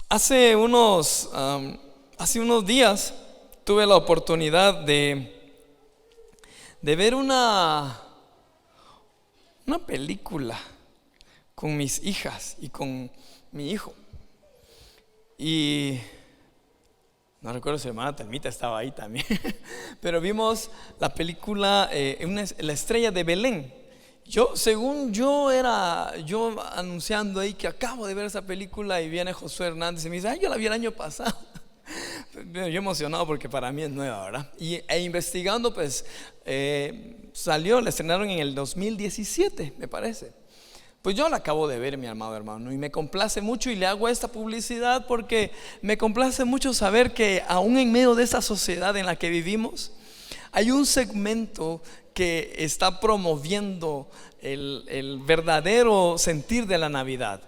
Hace unos días tuve la oportunidad de ver una película con mis hijas y con mi hijo. Y no recuerdo si mi hermana Telmita estaba ahí también, pero vimos la película La estrella de Belén. Yo anunciando ahí que acabo de ver esa película, y viene Josué Hernández y me dice: yo la vi el año pasado. Yo emocionado porque para mí es nueva, ¿verdad? E investigando, pues la estrenaron en el 2017, me parece. Pues yo la acabo de ver, mi amado hermano, y me complace mucho, y le hago esta publicidad porque me complace mucho saber que aún en medio de esta sociedad en la que vivimos, hay un segmento que está promoviendo el verdadero sentir de la Navidad.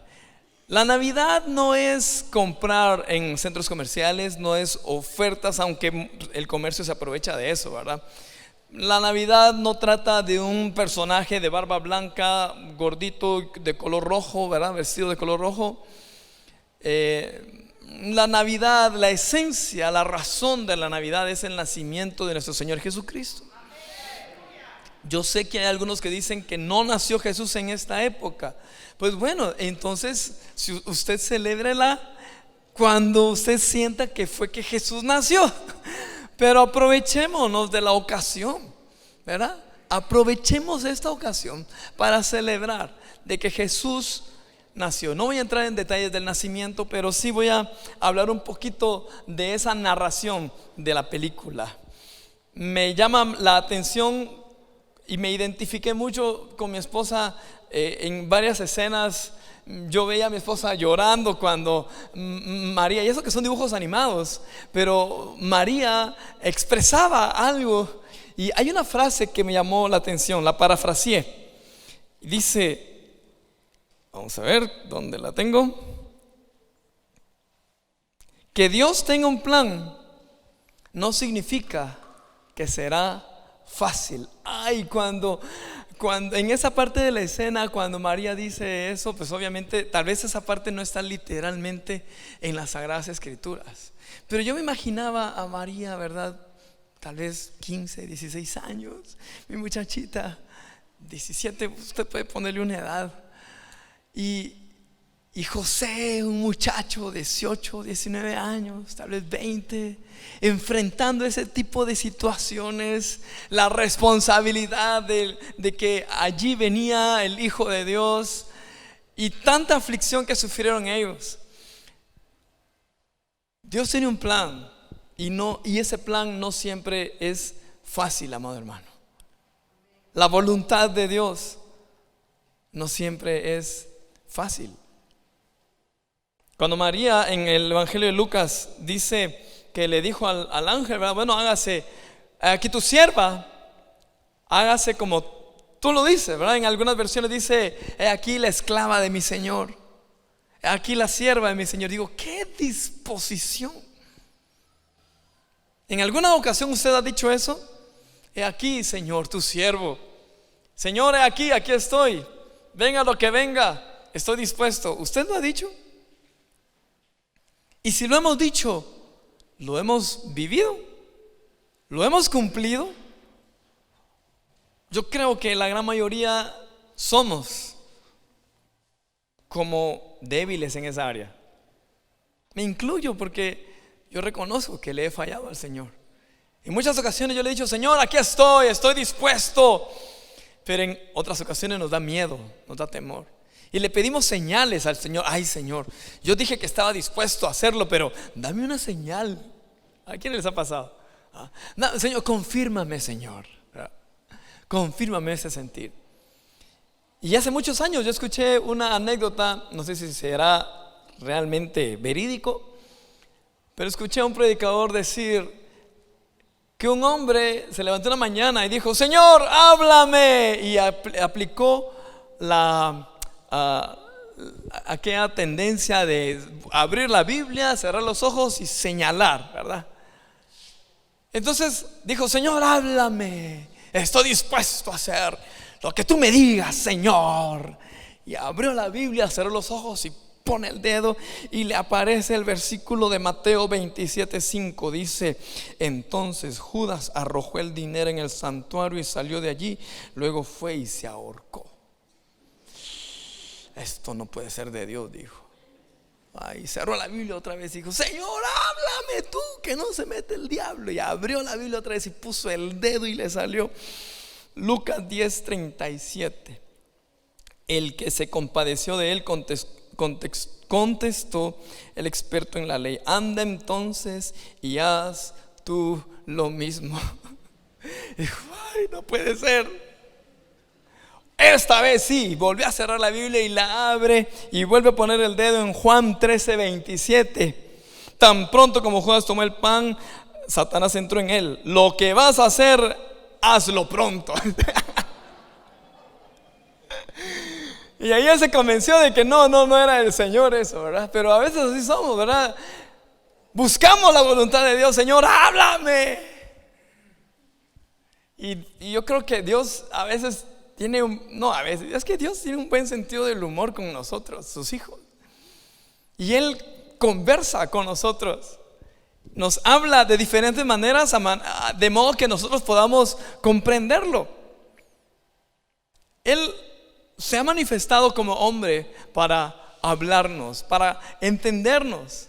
La Navidad no es comprar en centros comerciales, no es ofertas, aunque el comercio se aprovecha de eso, ¿verdad? La Navidad no trata de un personaje de barba blanca, gordito, de color rojo, ¿verdad? Vestido de color rojo. La Navidad, la esencia, la razón de la Navidad es el nacimiento de nuestro Señor Jesucristo. Yo sé que hay algunos que dicen que no nació Jesús en esta época. Pues bueno, entonces si usted celébrela cuando usted sienta que fue que Jesús nació. Pero aprovechémonos de la ocasión, ¿verdad? Aprovechemos esta ocasión para celebrar de que Jesús nació. No voy a entrar en detalles del nacimiento, pero sí voy a hablar un poquito de esa narración de la película. Me llama la atención y me identifiqué mucho con mi esposa en varias escenas. Yo veía a mi esposa llorando cuando María, y eso que son dibujos animados, pero María expresaba algo. Y hay una frase que me llamó la atención, la parafraseé. Dice, vamos a ver dónde la tengo: que Dios tenga un plan no significa que será fácil. Ay, cuando en esa parte de la escena, cuando María dice eso, pues obviamente tal vez esa parte no está literalmente en las Sagradas Escrituras, pero yo me imaginaba a María, ¿verdad? Tal vez 15, 16 años, mi muchachita, 17, usted puede ponerle una edad, y José, un muchacho de 18, 19 años, tal vez 20, enfrentando ese tipo de situaciones, la responsabilidad de que allí venía el Hijo de Dios, y tanta aflicción que sufrieron ellos. Dios tiene un plan, y ese plan no siempre es fácil, amado hermano. La voluntad de Dios no siempre es fácil. Cuando María en el Evangelio de Lucas dice que le dijo al ángel, ¿verdad? Bueno, hágase aquí tu sierva, hágase como tú lo dices, ¿verdad? En algunas versiones dice: he aquí la esclava de mi Señor, he aquí la sierva de mi Señor. Digo, qué disposición. ¿En alguna ocasión usted ha dicho eso? He aquí, Señor, tu siervo. Señor, he aquí estoy. Venga lo que venga, estoy dispuesto. ¿Usted lo ha dicho? Y si lo hemos dicho, ¿lo hemos vivido? ¿Lo hemos cumplido? Yo creo que la gran mayoría somos como débiles en esa área. Me incluyo porque yo reconozco que le he fallado al Señor. En muchas ocasiones yo le he dicho: Señor, aquí estoy dispuesto. Pero en otras ocasiones nos da miedo, nos da temor, y le pedimos señales al Señor. Ay, Señor, yo dije que estaba dispuesto a hacerlo, pero dame una señal. ¿A quién les ha pasado? No, Señor, confírmame, Señor. Confírmame ese sentir. Y hace muchos años yo escuché una anécdota, no sé si será realmente verídico, pero escuché a un predicador decir que un hombre se levantó una mañana y dijo: Señor, háblame. Y aplicó aquella tendencia de abrir la Biblia, cerrar los ojos y señalar, ¿verdad? Entonces dijo: Señor, háblame, estoy dispuesto a hacer lo que tú me digas, Señor. Y abrió la Biblia, cerró los ojos y pone el dedo y le aparece el versículo de Mateo 27:5. Dice: entonces Judas arrojó el dinero en el santuario y salió de allí. Luego fue y se ahorcó. Esto no puede ser de Dios, dijo. Ay, cerró la Biblia otra vez y dijo: Señor, háblame tú, que no se mete el diablo. Y abrió la Biblia otra vez y puso el dedo y le salió Lucas 10:37. El que se compadeció de él contestó el experto en la ley: anda entonces y haz tú lo mismo. Dijo: ay, no puede ser. Esta vez sí, volvió a cerrar la Biblia y la abre y vuelve a poner el dedo en Juan 13:27. Tan pronto como Judas tomó el pan, Satanás entró en él. Lo que vas a hacer, hazlo pronto. Y ahí él se convenció de que no era el Señor eso, ¿verdad? Pero a veces así somos, ¿verdad? Buscamos la voluntad de Dios. Señor, háblame. Y yo creo que Dios a veces tiene es que Dios tiene un buen sentido del humor con nosotros, sus hijos. Y Él conversa con nosotros, nos habla de diferentes maneras, de modo que nosotros podamos comprenderlo. Él se ha manifestado como hombre para hablarnos, para entendernos.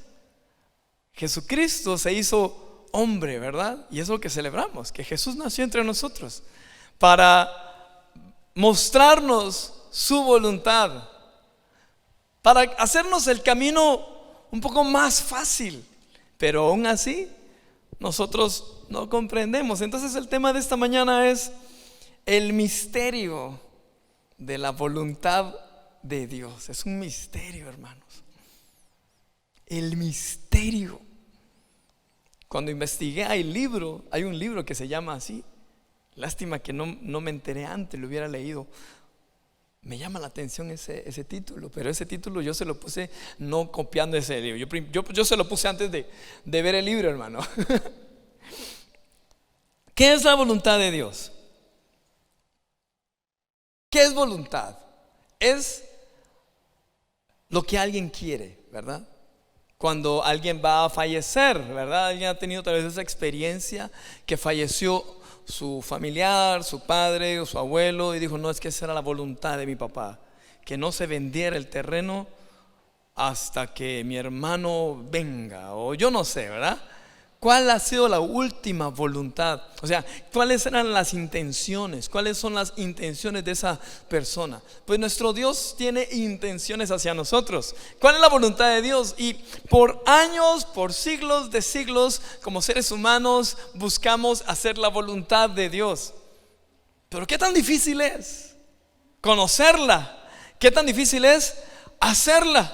Jesucristo se hizo hombre, ¿verdad? Y es lo que celebramos, que Jesús nació entre nosotros para mostrarnos su voluntad, para hacernos el camino un poco más fácil. Pero aún así nosotros no comprendemos. Entonces el tema de esta mañana es el misterio de la voluntad de Dios. Es un misterio, hermanos. El misterio. Cuando investigué hay un libro que se llama así. Lástima que no me enteré antes, lo hubiera leído. Me llama la atención ese título, pero ese título yo se lo puse no copiando ese libro. Yo se lo puse antes de ver el libro, hermano. ¿Qué es la voluntad de Dios? ¿Qué es voluntad? Es lo que alguien quiere, ¿verdad? Cuando alguien va a fallecer, ¿verdad? Alguien ha tenido tal vez esa experiencia que falleció su familiar, su padre o su abuelo, y dijo: no, es que esa era la voluntad de mi papá, que no se vendiera el terreno hasta que mi hermano venga, o yo no sé, ¿verdad? ¿Cuál ha sido la última voluntad? O sea, ¿cuáles eran las intenciones? ¿Cuáles son las intenciones de esa persona? Pues nuestro Dios tiene intenciones hacia nosotros. ¿Cuál es la voluntad de Dios? Y por años, por siglos de siglos, como seres humanos, buscamos hacer la voluntad de Dios. Pero ¿qué tan difícil es conocerla? ¿Qué tan difícil es hacerla?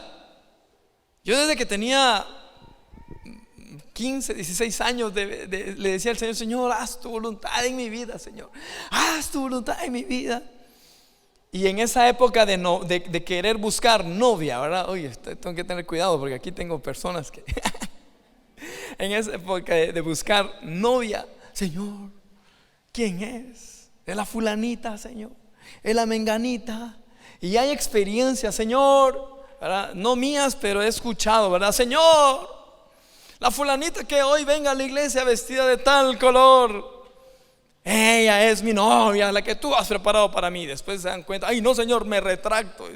Yo desde que tenía 15, 16 años le decía al Señor: Señor, haz tu voluntad en mi vida, Señor, haz tu voluntad en mi vida. Y en esa época de querer buscar novia, ¿verdad? Oye, tengo que tener cuidado porque aquí tengo personas que en esa época de buscar novia: Señor, ¿quién es? Es la fulanita, Señor, es la menganita. Y hay experiencias, Señor, ¿verdad? No mías, pero he escuchado, ¿verdad? Señor, la fulanita que hoy venga a la iglesia vestida de tal color, ella es mi novia, la que tú has preparado para mí. Después se dan cuenta: ay, no, Señor, me retracto.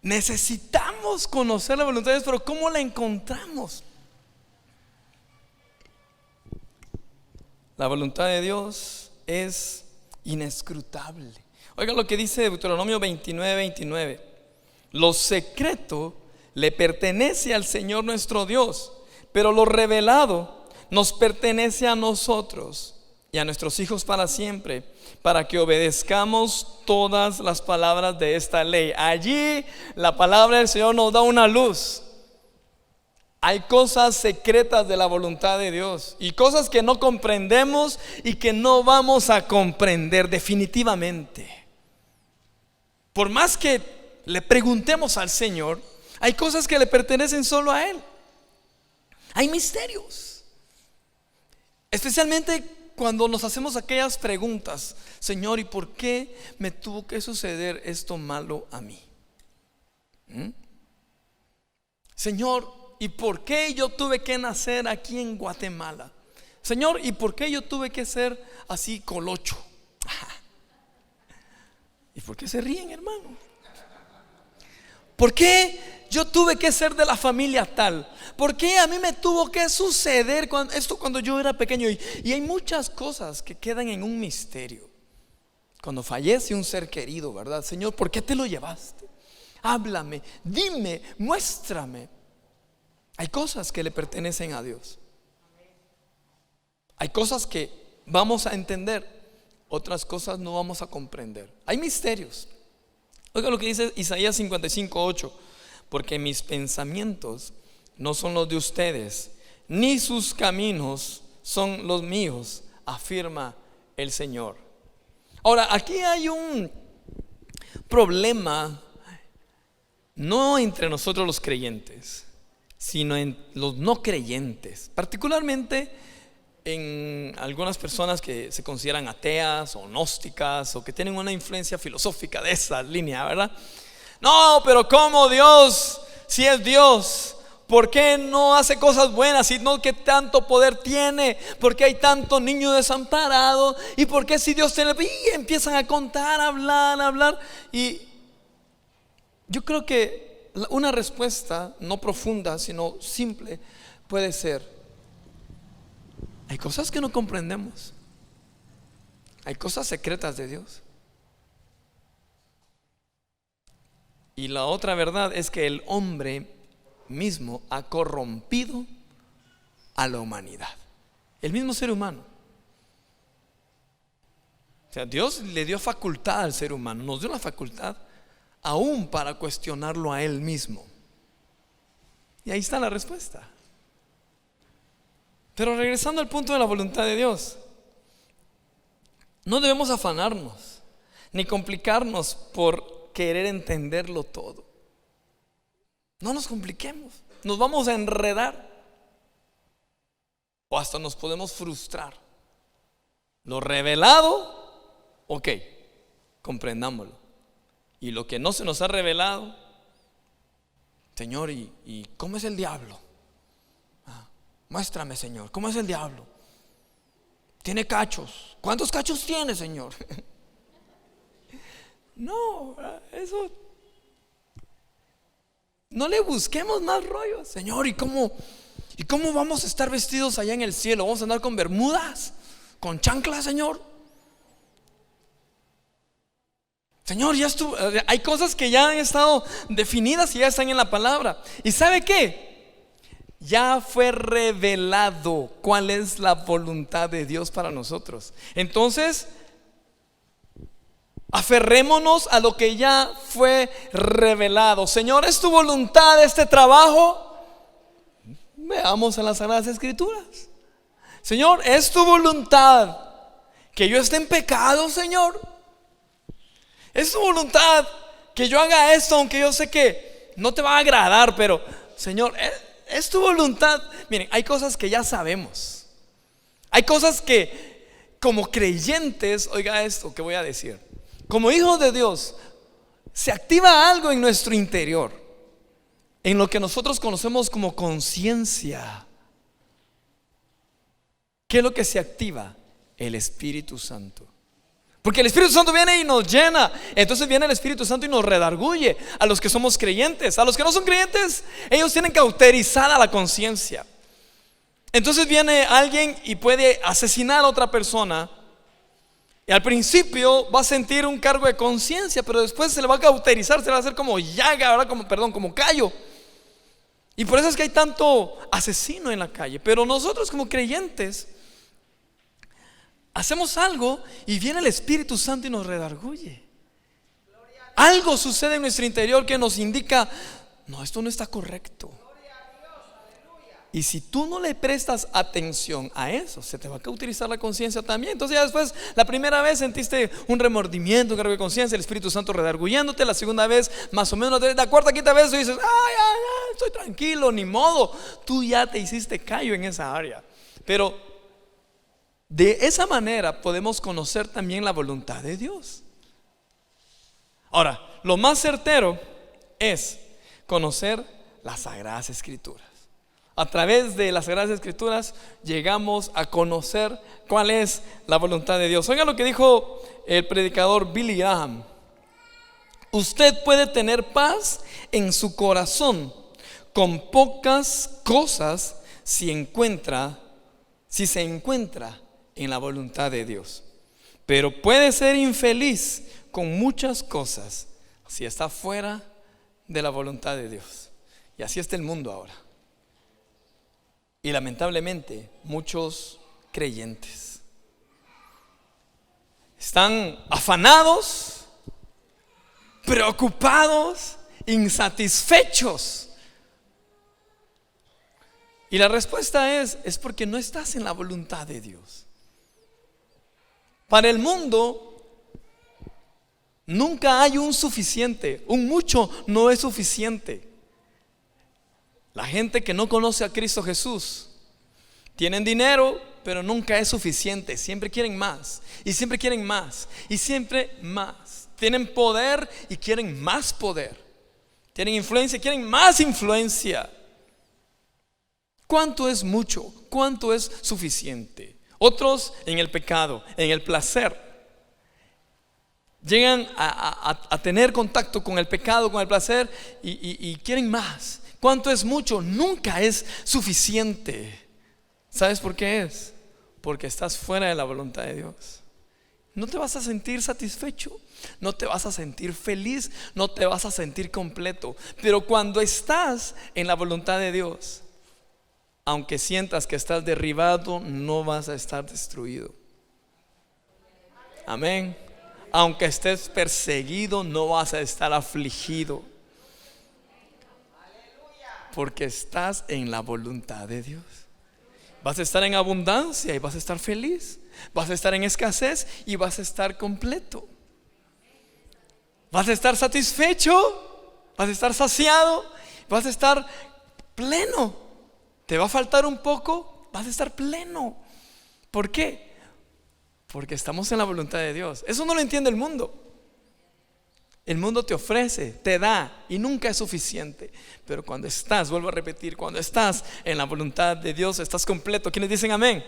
Necesitamos conocer la voluntad de Dios, pero ¿cómo la encontramos? La voluntad de Dios es inescrutable. Oigan lo que dice Deuteronomio 29:29. Lo secreto le pertenece al Señor nuestro Dios, pero lo revelado nos pertenece a nosotros y a nuestros hijos para siempre, para que obedezcamos todas las palabras de esta ley. Allí la palabra del Señor nos da una luz. Hay cosas secretas de la voluntad de Dios y cosas que no comprendemos y que no vamos a comprender definitivamente. Por más que le preguntemos al Señor, hay cosas que le pertenecen solo a Él. Hay misterios, especialmente cuando nos hacemos aquellas preguntas: Señor, ¿y por qué me tuvo que suceder esto malo a mí? Señor, ¿y por qué yo tuve que nacer aquí en Guatemala? Señor, ¿y por qué yo tuve que ser así colocho? ¿Y por qué se ríen, hermano? ¿Por qué yo tuve que ser de la familia tal? ¿Por qué a mí me tuvo que suceder esto cuando yo era pequeño? Y hay muchas cosas que quedan en un misterio. Cuando fallece un ser querido, ¿verdad? Señor, ¿por qué te lo llevaste? Háblame, dime, muéstrame. Hay cosas que le pertenecen a Dios. Hay cosas que vamos a entender, otras cosas no vamos a comprender. Hay misterios. Oiga lo que dice Isaías 55:8: porque mis pensamientos no son los de ustedes, ni sus caminos son los míos, afirma el Señor. Ahora, aquí hay un problema, no entre nosotros los creyentes, sino en los no creyentes, particularmente en algunas personas que se consideran ateas o gnósticas, o que tienen una influencia filosófica de esa línea, ¿verdad? No, pero ¿cómo Dios, si es Dios, por qué no hace cosas buenas? Si no, ¿qué tanto poder tiene? ¿Por qué hay tanto niño desamparado? ¿Y por qué si Dios tiene? Y empiezan a contar, a hablar. Y yo creo que una respuesta no profunda, sino simple, puede ser: hay cosas que no comprendemos. Hay cosas secretas de Dios. Y la otra verdad es que el hombre mismo ha corrompido a la humanidad. El mismo ser humano. O sea, Dios le dio facultad al ser humano, nos dio la facultad aún para cuestionarlo a Él mismo. Y ahí está la respuesta. Pero regresando al punto de la voluntad de Dios, no debemos afanarnos ni complicarnos por querer entenderlo todo. No nos compliquemos, nos vamos a enredar o hasta nos podemos frustrar. Lo revelado, ok, comprendámoslo. Y lo que no se nos ha revelado, Señor, ¿y cómo es el diablo? Muéstrame, Señor, ¿cómo es el diablo? Tiene cachos. ¿Cuántos cachos tiene, Señor? No, eso. No le busquemos más rollo, Señor. ¿Y cómo vamos a estar vestidos allá en el cielo? ¿Vamos a andar con bermudas? ¿Con chanclas, Señor? Señor, ya estuvo. Hay cosas que ya han estado definidas y ya están en la palabra. ¿Y sabe qué? Ya fue revelado cuál es la voluntad de Dios para nosotros. Entonces, aferrémonos a lo que ya fue revelado. Señor, ¿es tu voluntad este trabajo? Veamos en las Sagradas Escrituras. Señor, ¿es tu voluntad que yo esté en pecado, Señor? ¿Es tu voluntad que yo haga esto, aunque yo sé que no te va a agradar? Pero, Señor, ¿es tu voluntad? Miren, hay cosas que ya sabemos. Hay cosas que como creyentes, oiga esto que voy a decir, como hijos de Dios, se activa algo en nuestro interior, en lo que nosotros conocemos como conciencia. ¿Qué es lo que se activa? El Espíritu Santo. Porque el Espíritu Santo viene y nos llena. Entonces viene el Espíritu Santo y nos redarguye a los que somos creyentes. A los que no son creyentes, ellos tienen cauterizada la conciencia. Entonces viene alguien y puede asesinar a otra persona, y al principio va a sentir un cargo de conciencia, pero después se le va a cauterizar, se le va a hacer como llaga, ¿verdad? Como callo. Y por eso es que hay tanto asesino en la calle. Pero nosotros como creyentes hacemos algo y viene el Espíritu Santo y nos redarguye. Algo sucede en nuestro interior que nos indica: no, esto no está correcto. Y si tú no le prestas atención a eso, se te va a cauterizar la conciencia también. Entonces ya después, la primera vez sentiste un remordimiento, un cargo de conciencia, el Espíritu Santo redarguyéndote. La segunda vez, más o menos, la cuarta, quinta vez, tú dices: ay, estoy tranquilo, ni modo. Tú ya te hiciste callo en esa área. Pero De esa manera podemos conocer también la voluntad de Dios. Ahora, lo más certero es conocer las Sagradas Escrituras. A través de las Sagradas Escrituras llegamos a conocer cuál es la voluntad de Dios. Oigan lo que dijo el predicador Billy Graham: usted puede tener paz en su corazón con pocas cosas si se encuentra en la voluntad de Dios, pero puede ser infeliz con muchas cosas si está fuera de la voluntad de Dios. Y así está el mundo ahora. Y lamentablemente muchos creyentes están afanados, preocupados, insatisfechos. Y la respuesta es porque no estás en la voluntad de Dios. Para el mundo nunca hay un suficiente. Un mucho no es suficiente. La gente que no conoce a Cristo Jesús tienen dinero, pero nunca es suficiente. Siempre quieren más, y siempre quieren más, y siempre más. Tienen poder y quieren más poder. Tienen influencia y quieren más influencia. ¿Cuánto es mucho? ¿Cuánto es suficiente? Otros en el pecado, en el placer, llegan a tener contacto con el pecado, con el placer, y quieren más. ¿Cuánto es mucho? Nunca es suficiente. ¿Sabes por qué es? Porque estás fuera de la voluntad de Dios. No te vas a sentir satisfecho, no te vas a sentir feliz, no te vas a sentir completo. Pero cuando estás en la voluntad de Dios, aunque sientas que estás derribado, no vas a estar destruido. Amén. Aunque estés perseguido, no vas a estar afligido, porque estás en la voluntad de Dios. Vas a estar en abundancia y vas a estar feliz. Vas a estar en escasez y vas a estar completo. Vas a estar satisfecho, vas a estar saciado, vas a estar pleno. Te va a faltar un poco, vas a estar pleno. ¿Por qué? Porque estamos en la voluntad de Dios. Eso no lo entiende el mundo. El mundo te ofrece, te da, y nunca es suficiente. Pero cuando estás, vuelvo a repetir, cuando estás en la voluntad de Dios, estás completo. ¿Quiénes dicen amén?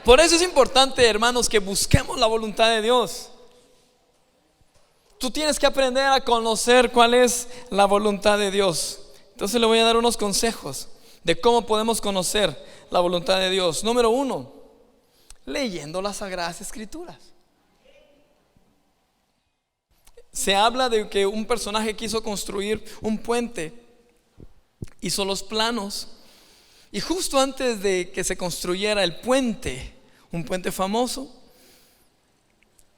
Por eso es importante, hermanos, que busquemos la voluntad de Dios. Tú tienes que aprender a conocer cuál es la voluntad de Dios. Entonces le voy a dar unos consejos de cómo podemos conocer la voluntad de Dios. Número 1, leyendo las Sagradas Escrituras. Se habla de que un personaje quiso construir un puente, hizo los planos, y justo antes de que se construyera el puente, un puente famoso,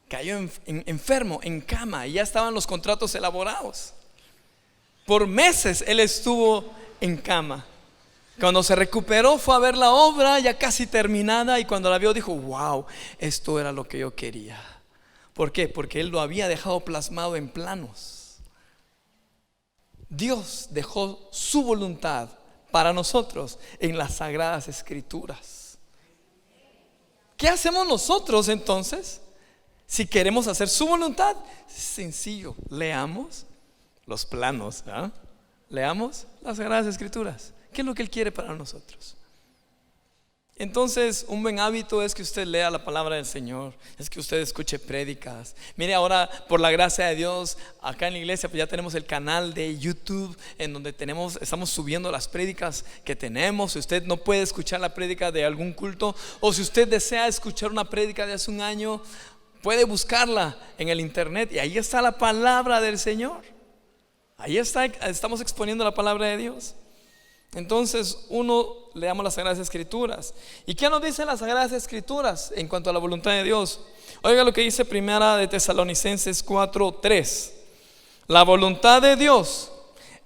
cayó enfermo, en cama, y ya estaban los contratos elaborados. Por meses él estuvo en cama. Cuando se recuperó, fue a ver la obra ya casi terminada, y cuando la vio dijo: wow, esto era lo que yo quería. ¿Por qué? Porque él lo había dejado plasmado en planos. Dios dejó su voluntad para nosotros en las Sagradas Escrituras. ¿Qué hacemos nosotros entonces? Si queremos hacer su voluntad, es sencillo: leamos los planos, ¿eh? Leamos las Sagradas Escrituras. ¿Qué es lo que Él quiere para nosotros? Entonces, un buen hábito es que usted lea la palabra del Señor, es que usted escuche prédicas. Mire, ahora por la gracia de Dios, acá en la iglesia pues ya tenemos el canal de YouTube en donde estamos subiendo las prédicas que tenemos. Si usted no puede escuchar la prédica de algún culto, o si usted desea escuchar una prédica de hace un año, puede buscarla en el internet, y ahí está la palabra del Señor. Ahí está, estamos exponiendo la palabra de Dios. Entonces, leamos las Sagradas Escrituras. ¿Y qué nos dicen las Sagradas Escrituras en cuanto a la voluntad de Dios? Oiga lo que dice Primera de Tesalonicenses 4:3. La voluntad de Dios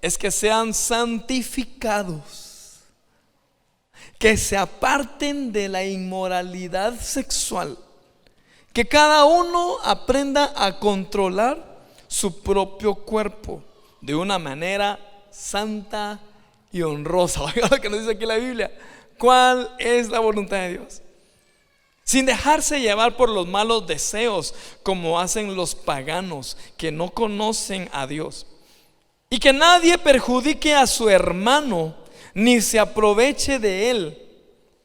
es que sean santificados, que se aparten de la inmoralidad sexual, que cada uno aprenda a controlar su propio cuerpo de una manera santa y honrosa. Oiga lo que nos dice aquí la Biblia. ¿Cuál es la voluntad de Dios? sin dejarse llevar por los malos deseos como hacen los paganos que no conocen a Dios. Y que nadie perjudique a su hermano ni se aproveche de él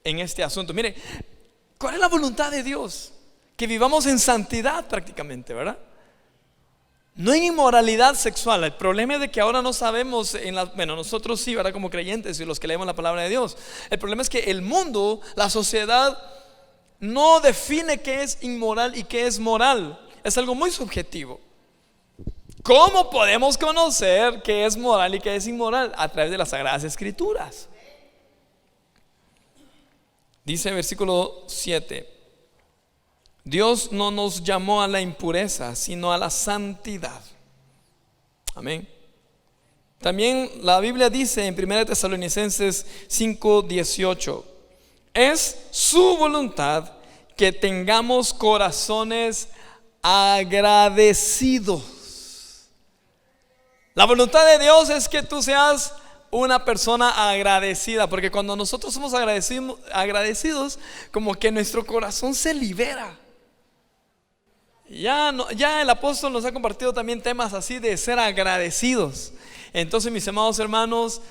en este asunto. Mire, ¿cuál es la voluntad de Dios? Que vivamos en santidad prácticamente, ¿verdad? No en inmoralidad sexual. El problema es de que ahora no sabemos bueno, nosotros sí, ¿verdad? Como creyentes y los que leemos la palabra de Dios. El problema es que el mundo, la sociedad, no define qué es inmoral y qué es moral. Es algo muy subjetivo. ¿Cómo podemos conocer qué es moral y qué es inmoral? A través de las Sagradas Escrituras. Dice versículo 7: Dios no nos llamó a la impureza, sino a la santidad. Amén. También la Biblia dice en 1 Tesalonicenses 5:18: es su voluntad que tengamos corazones agradecidos. La voluntad de Dios es que tú seas una persona agradecida, porque cuando nosotros somos agradecidos, como que nuestro corazón se libera. Ya el apóstol nos ha compartido también temas así de ser agradecidos. Entonces, mis amados hermanos,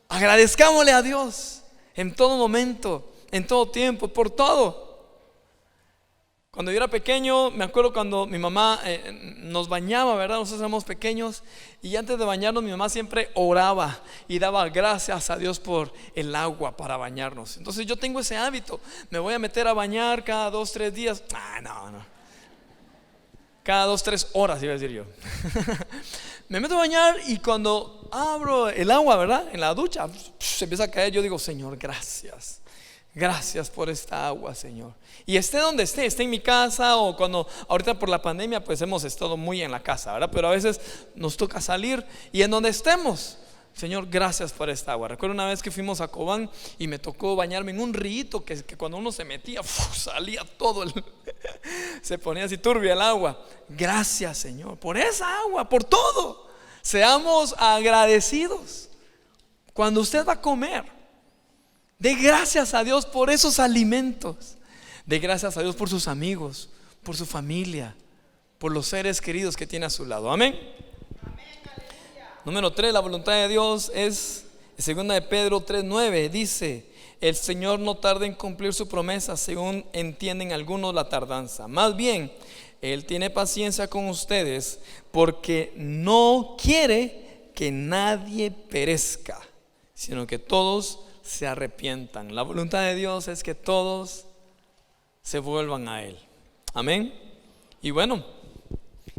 agradezcámosle a Dios en todo momento, en todo tiempo, por todo. Cuando yo era pequeño, me acuerdo cuando mi mamá nos bañaba, ¿verdad? Nosotros éramos pequeños y antes de bañarnos mi mamá siempre oraba y daba gracias a Dios por el agua para bañarnos. Entonces yo tengo ese hábito. Me voy a meter a bañar cada 2-3 días. No. Cada 2-3 horas iba a decir yo. Me meto a bañar y cuando abro el agua, ¿verdad? En la ducha se empieza a caer. Yo digo: Señor, gracias. Gracias por esta agua, Señor. Y esté donde esté en mi casa, o cuando ahorita por la pandemia pues hemos estado muy en la casa, ¿verdad? Pero a veces nos toca salir y en donde estemos, Señor, gracias por esta agua. Recuerdo una vez que fuimos a Cobán y me tocó bañarme en un río que cuando uno se metía, salía todo se ponía así turbia el agua. Gracias, Señor, por esa agua, por todo. Seamos agradecidos. Cuando usted va a comer, dé gracias a Dios por esos alimentos. Dé gracias a Dios por sus amigos, por su familia, por los seres queridos que tiene a su lado. Amén. Número 3, la voluntad de Dios es, en 2 de Pedro 3:9 dice: el Señor no tarda en cumplir su promesa, según entienden algunos la tardanza. Más bien, Él tiene paciencia con ustedes, porque no quiere que nadie perezca, sino que todos se arrepientan. La voluntad de Dios es que todos se vuelvan a Él. Amén. Y bueno,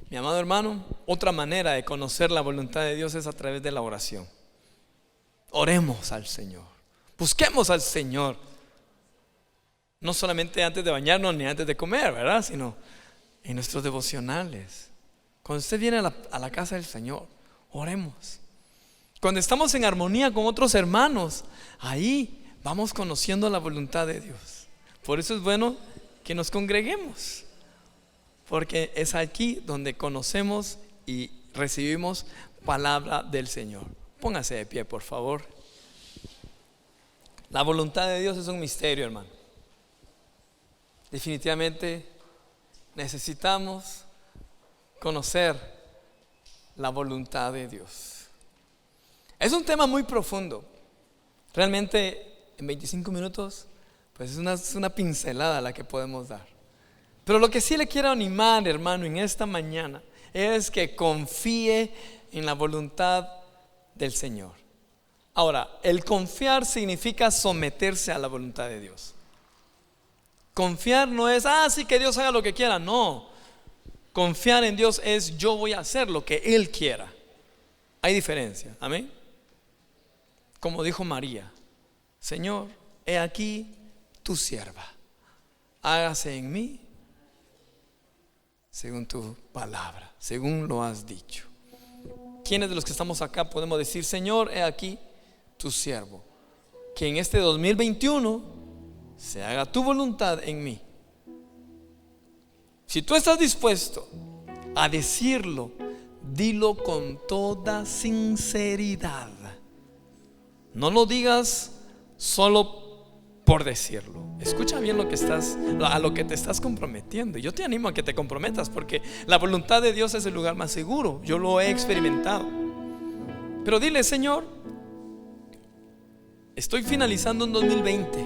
mi amado hermano, otra manera de conocer la voluntad de Dios es a través de la oración. Oremos al Señor, busquemos al Señor, no solamente antes de bañarnos ni antes de comer, ¿verdad? Sino en nuestros devocionales. Cuando usted viene a la casa del Señor, oremos. Cuando estamos en armonía con otros hermanos, ahí vamos conociendo la voluntad de Dios. Por eso es bueno que nos congreguemos, porque es aquí donde conocemos y recibimos palabra del Señor. Póngase de pie, por favor. La voluntad de Dios es un misterio, hermano. Definitivamente necesitamos conocer la voluntad de Dios. Es un tema muy profundo. Realmente en 25 minutos pues es una pincelada la que podemos dar. Pero lo que sí le quiero animar, hermano, en esta mañana es que confíe en la voluntad del Señor. Ahora, el confiar significa someterse a la voluntad de Dios. Confiar no es, sí, que Dios haga lo que quiera. No, confiar en Dios es: yo voy a hacer lo que Él quiera. Hay diferencia, amén. Como dijo María: Señor, he aquí tu sierva, hágase en mí según tu palabra, según lo has dicho. ¿Quiénes de los que estamos acá podemos decir: Señor, he aquí tu siervo, que en este 2021 se haga tu voluntad en mí? Si tú estás dispuesto a decirlo, dilo con toda sinceridad. No lo digas solo por decirlo. Escucha bien a lo que te estás comprometiendo. Yo te animo a que te comprometas, porque la voluntad de Dios es el lugar más seguro. Yo lo he experimentado. Pero dile: Señor, estoy finalizando un 2020.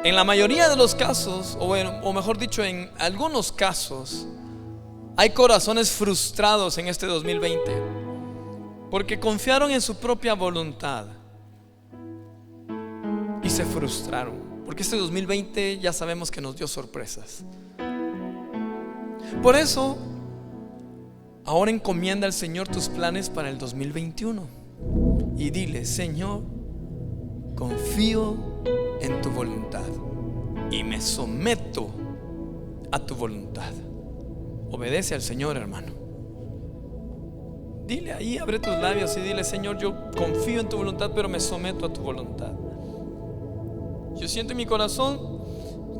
En la mayoría de los casos, o mejor dicho, en algunos casos, hay corazones frustrados en este 2020 porque confiaron en su propia voluntad y se frustraron. Porque este 2020 ya sabemos que nos dio sorpresas. Por eso, ahora encomienda al Señor tus planes para el 2021 y dile: Señor, confío en tu voluntad y me someto a tu voluntad. Obedece al Señor, hermano. Dile ahí, abre tus labios y dile: Señor, yo confío en tu voluntad, pero me someto a tu voluntad. Yo siento en mi corazón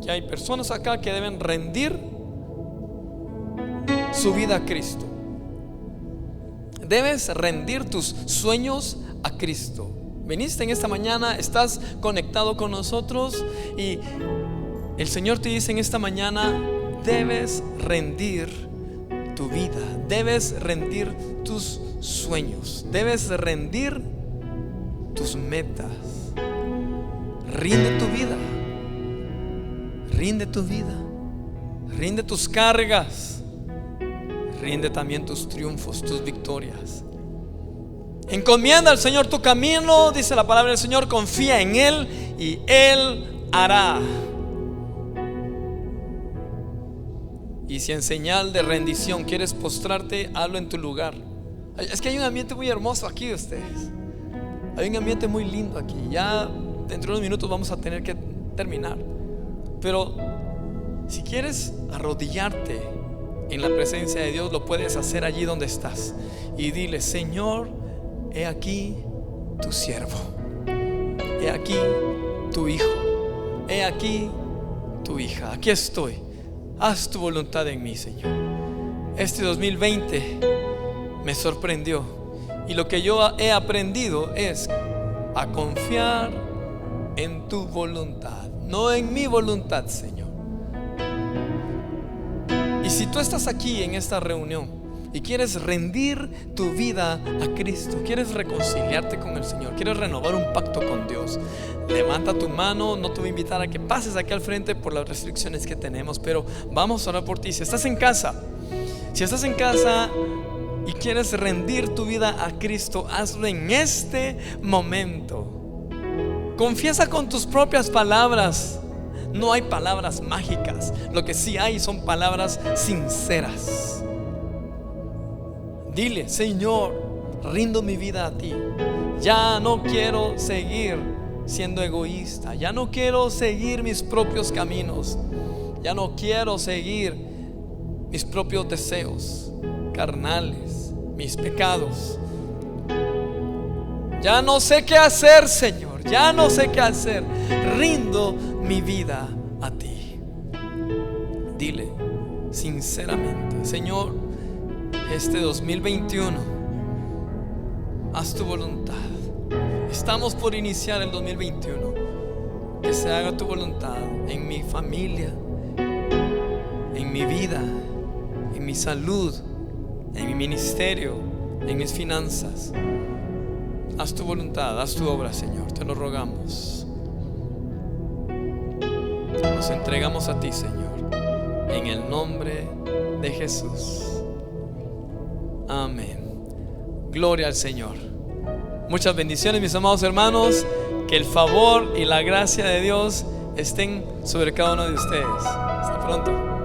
que hay personas acá que deben rendir su vida a Cristo. Debes rendir tus sueños a Cristo. Viniste en esta mañana, estás conectado con nosotros y el Señor te dice en esta mañana: debes rendir tu vida, debes rendir tus sueños, debes rendir tus metas. Rinde tu vida, rinde tu vida, rinde tus cargas, rinde también tus triunfos, tus victorias. Encomienda al Señor tu camino, dice la palabra del Señor. Confía en Él y Él hará. Y si en señal de rendición quieres postrarte, hazlo en tu lugar. Es que hay un ambiente muy hermoso aquí de ustedes. Hay un ambiente muy lindo aquí. Ya dentro de unos minutos vamos a tener que terminar. Pero si quieres arrodillarte en la presencia de Dios, lo puedes hacer allí donde estás. Y dile: Señor, he aquí tu siervo, he aquí tu hijo, he aquí tu hija. Aquí estoy. Haz tu voluntad en mí, Señor. Este 2020 me sorprendió, y lo que yo he aprendido es a confiar en tu voluntad, no en mi voluntad, Señor. Y si tú estás aquí en esta reunión y quieres rendir tu vida a Cristo, quieres reconciliarte con el Señor, quieres renovar un pacto con Dios, levanta tu mano. No te voy a invitar a que pases aquí al frente por las restricciones que tenemos, pero vamos a orar por ti. Si estás en casa y quieres rendir tu vida a Cristo, hazlo en este momento. Confiesa con tus propias palabras. No hay palabras mágicas. Lo que sí hay son palabras sinceras. Dile: Señor, rindo mi vida a ti. Ya no quiero seguir siendo egoísta. Ya no quiero seguir mis propios caminos. Ya no quiero seguir mis propios deseos carnales, mis pecados. Ya no sé qué hacer, Señor. Ya no sé qué hacer. Rindo mi vida a ti. Dile sinceramente: Señor, este 2021, haz tu voluntad. Estamos por iniciar el 2021. Que se haga tu voluntad en mi familia, en mi vida, en mi salud, en mi ministerio, en mis finanzas. Haz tu voluntad, haz tu obra, Señor, te lo rogamos. Nos entregamos a ti, Señor, en el nombre de Jesús. Amén. Gloria al Señor. Muchas bendiciones, mis amados hermanos. Que el favor y la gracia de Dios estén sobre cada uno de ustedes. Hasta pronto.